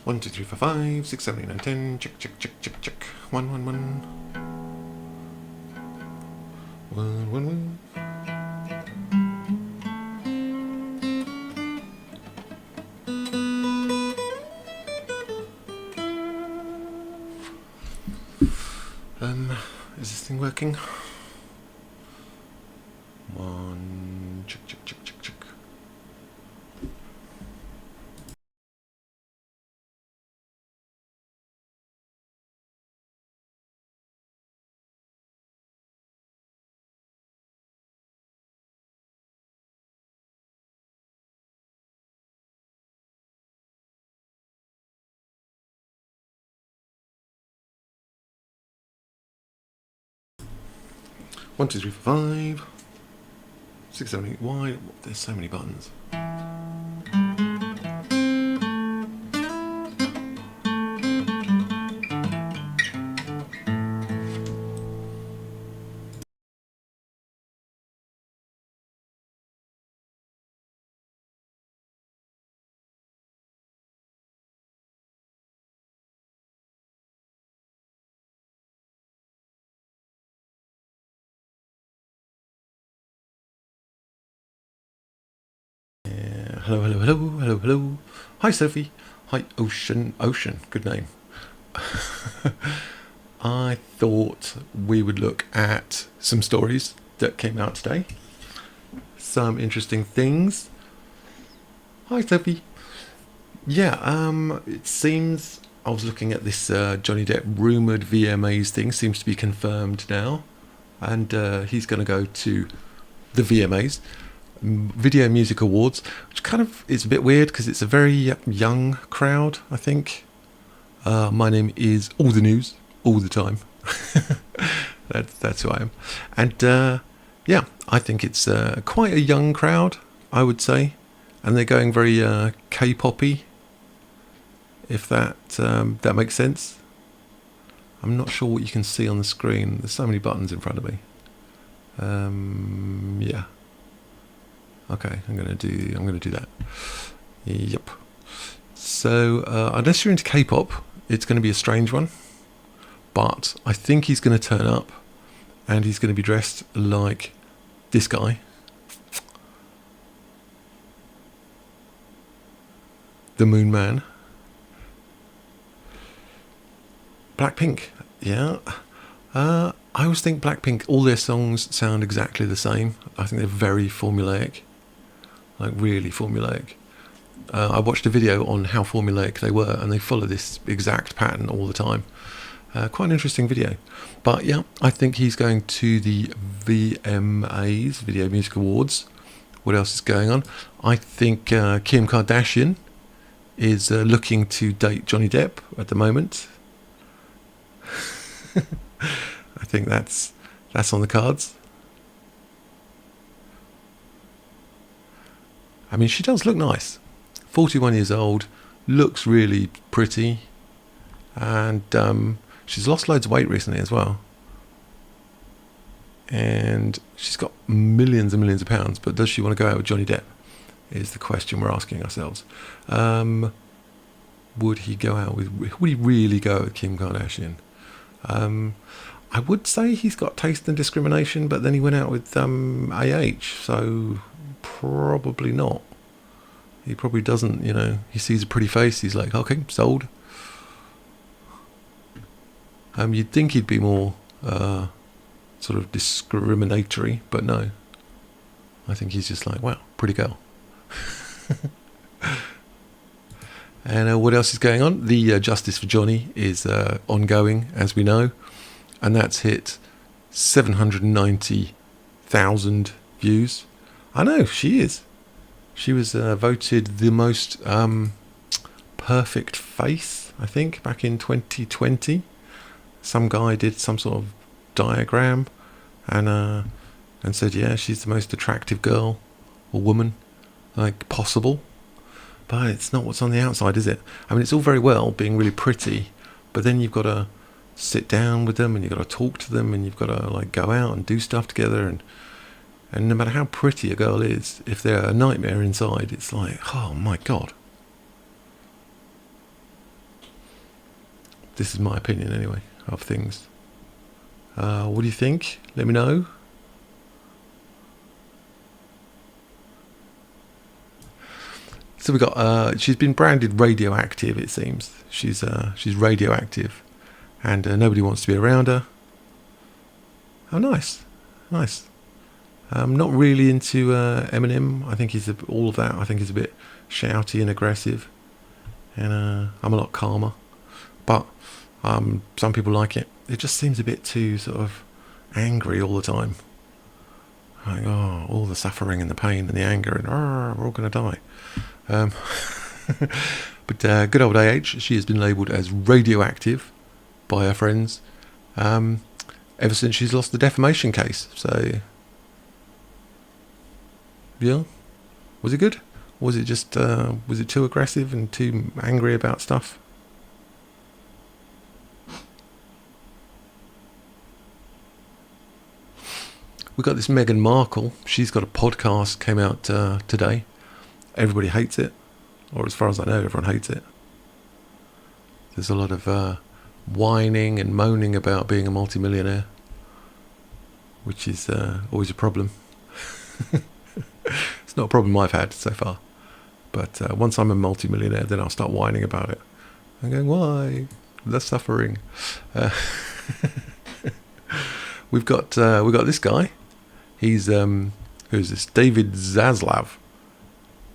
1, 2, 3, 4, 5, 6, 7, 8, 9, 10. Check, check, check, check, check. 1, 1, 1. 1, 1, 1. Is this thing working? 1, check, check, check, check, check. One, two, three, four, 5, 6, 7, 8. Why? There's so many buttons. Hello, hello, hello, hello, hello. Hi, Sophie. Hi, Ocean. Ocean, good name. I thought we would look at some stories that came out today. Some interesting things. Hi, Sophie. Yeah, it seems I was looking at this Johnny Depp rumoured VMAs thing. Seems to be confirmed now. And he's going to go to the VMAs. Video Music Awards, which kind of is a bit weird because it's a very young crowd, I think. My name is All the News, all the time. That's who I am. And yeah, I think it's quite a young crowd, I would say. And they're going very K-poppy, if that makes sense. I'm not sure what you can see on the screen. There's so many buttons in front of me. Yeah. Okay, I'm gonna do that. Yep. So unless you're into K-pop, it's going to be a strange one. But I think he's going to turn up, and he's going to be dressed like this guy. The Moon Man. Blackpink, yeah. I always think Blackpink, all their songs sound exactly the same. I think they're very formulaic. Like really formulaic. I watched a video on how formulaic they were, and they follow this exact pattern all the time. Quite an interesting video. But yeah, I think he's going to the VMAs, Video Music Awards. What else is going on? I think Kim Kardashian is looking to date Johnny Depp at the moment. I think that's on the cards. I mean, she does look nice. 41 years old, looks really pretty, and she's lost loads of weight recently as well. And she's got millions and millions of pounds, but does she want to go out with Johnny Depp? Is the question we're asking ourselves. Would he really go out with Kim Kardashian? I would say he's got taste and discrimination, but then he went out with AH, so probably not. He probably doesn't, he sees a pretty face, he's like, okay, sold. You'd think he'd be more sort of discriminatory, but no. I think he's just like, wow, pretty girl. And what else is going on? The Justice for Johnny is ongoing, as we know, and that's hit 790,000 views. I know, she is. She was voted the most perfect face, I think, back in 2020. Some guy did some sort of diagram and said, yeah, she's the most attractive girl or woman like possible. But it's not what's on the outside, is it? I mean, it's all very well being really pretty, but then you've got to sit down with them, and you've got to talk to them, and you've got to like go out and do stuff together, and no matter how pretty a girl is, if they're a nightmare inside, it's like, oh my god. This is my opinion anyway of things. What do you think? Let me know. So we got. She's been branded radioactive. It seems she's radioactive, and nobody wants to be around her. Oh, nice. I'm not really into Eminem. I think all of that. I think he's a bit shouty and aggressive, and I'm a lot calmer. But some people like it. It just seems a bit too sort of angry all the time. Like, oh, all the suffering and the pain and the anger and we're all going to die. But good old AH, she has been labelled as radioactive by her friends ever since she's lost the defamation case. So, yeah, was it good? Or was it just was it too aggressive and too angry about stuff? We got this Meghan Markle. She's got a podcast, came out today. Everybody hates it, or as far as I know, everyone hates it. There's a lot of whining and moaning about being a multimillionaire, which is always a problem. It's not a problem I've had so far, but once I'm a multimillionaire, then I'll start whining about it. I'm going, why? The suffering. We've got this guy. He's who's this? David Zaslav,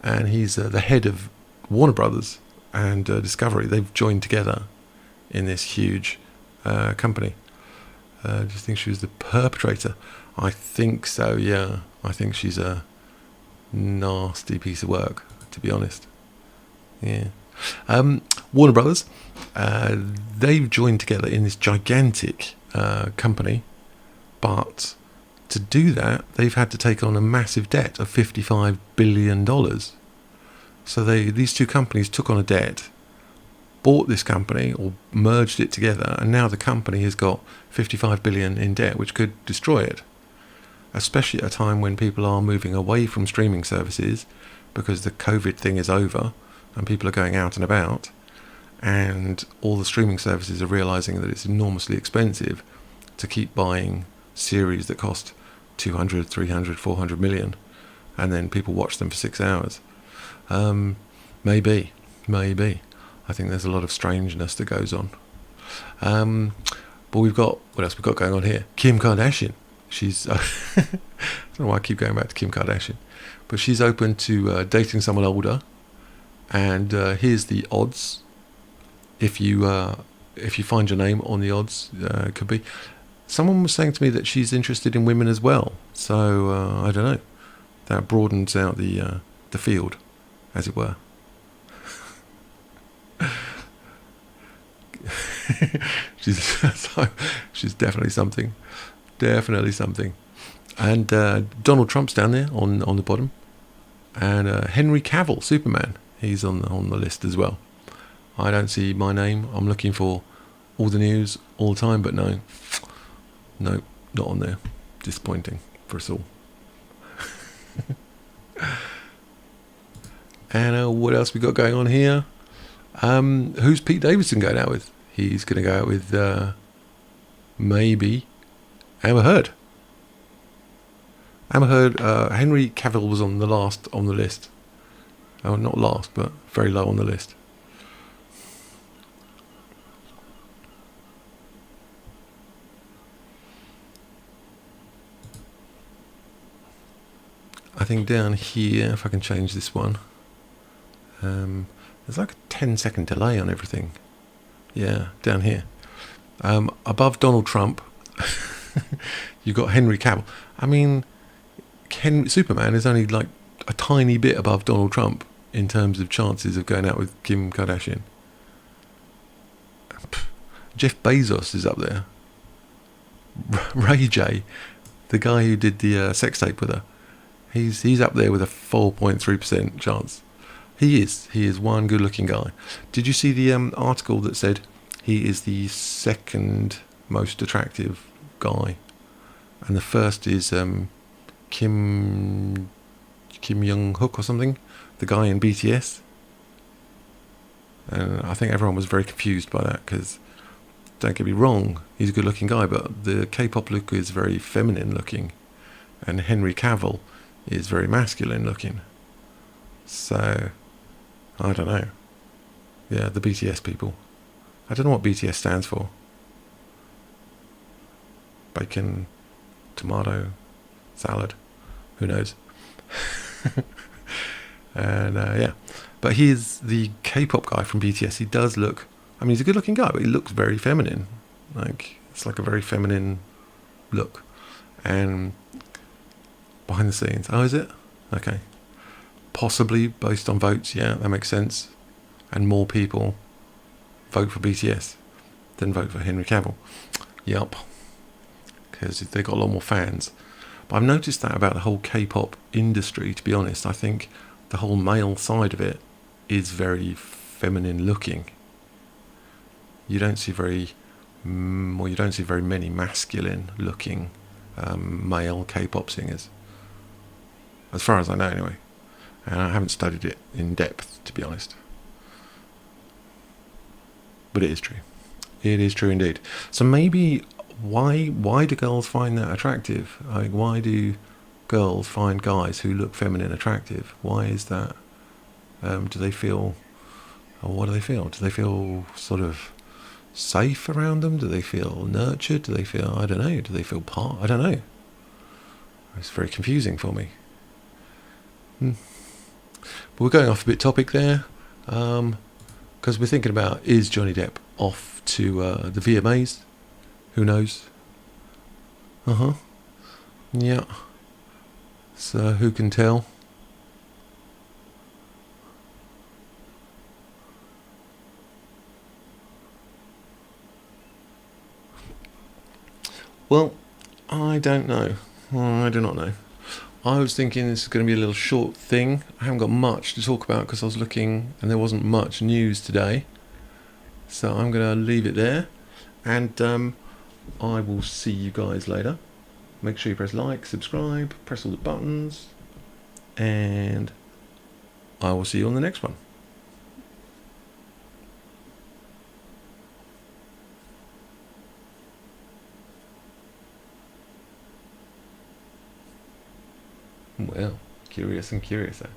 and he's the head of Warner Brothers and Discovery. They've joined together in this huge company. Do you think she was the perpetrator? I think so. Yeah, I think she's a nasty piece of work, to be honest. Yeah. Warner Brothers, they've joined together in this gigantic company, but to do that, they've had to take on a massive debt of $55 billion. So these two companies took on a debt, bought this company or merged it together, and now the company has got $55 billion in debt, which could destroy it. Especially at a time when people are moving away from streaming services because the COVID thing is over and people are going out and about, and all the streaming services are realising that it's enormously expensive to keep buying series that cost 200, 300, 400 million, and then people watch them for 6 hours. Maybe. I think there's a lot of strangeness that goes on. But we've got, what else we've got going on here? Kim Kardashian. She's, I don't know why I keep going back to Kim Kardashian, but she's open to dating someone older. And here's the odds. If you find your name on the odds, it could be. Someone was saying to me that she's interested in women as well. So I don't know. That broadens out the field, as it were. she's definitely something. Definitely something. And Donald Trump's down there on the bottom, and Henry Cavill, Superman, he's on the list as well. I don't see my name. I'm looking for all the news all the time, but no, not on there. Disappointing for us all. And what else we got going on here? Who's Pete Davidson going out with? He's going to go out with maybe Amber Heard. Amber Heard. Henry Cavill was on the list. Oh, not last, but very low on the list. I think down here, if I can change this one, there's like a 10-second delay on everything. Yeah, down here. Above Donald Trump, you've got Henry Cavill. I mean, Superman is only like a tiny bit above Donald Trump in terms of chances of going out with Kim Kardashian. Jeff Bezos is up there. Ray J, the guy who did the sex tape with her, he's up there with a 4.3% chance. He is one good-looking guy. Did you see the article that said he is the second most attractive guy, and the first is Kim Jong-hook or something, the guy in BTS? And I think everyone was very confused by that because don't get me wrong, he's a good looking guy, but the K-pop look is very feminine looking, and Henry Cavill is very masculine looking. So, I don't know. Yeah, the BTS people. I don't know what BTS stands for. Bacon, tomato, salad. Who knows? And yeah. But he's the K-pop guy from BTS. He does look... I mean, he's a good-looking guy, but he looks very feminine. Like, it's like a very feminine look. And behind the scenes... Oh, is it? Okay. Possibly based on votes. Yeah, that makes sense. And more people vote for BTS than vote for Henry Cavill. Yup. Because they got a lot more fans. But I've noticed that about the whole K-pop industry, to be honest. I think the whole male side of it is very feminine looking. You don't see very many masculine looking male K-pop singers. As far as I know, anyway. And I haven't studied it in depth, to be honest. But it is true. It is true indeed. So maybe why do girls find that attractive? Like, why do girls find guys who look feminine attractive? Why is that? Do they feel... Or what do they feel? Do they feel sort of safe around them? Do they feel nurtured? Do they feel... I don't know. Do they feel part... I don't know. It's very confusing for me. But we're going off a bit topic there. Because we're thinking about, is Johnny Depp off to the VMAs? Who knows? Yeah. So who can tell? Well, I don't know. I do not know. I was thinking this is going to be a little short thing. I haven't got much to talk about because I was looking and there wasn't much news today. So I'm going to leave it there. And I will see you guys later. Make sure you press like, subscribe, press all the buttons. And I will see you on the next one. Well, curious and curiouser.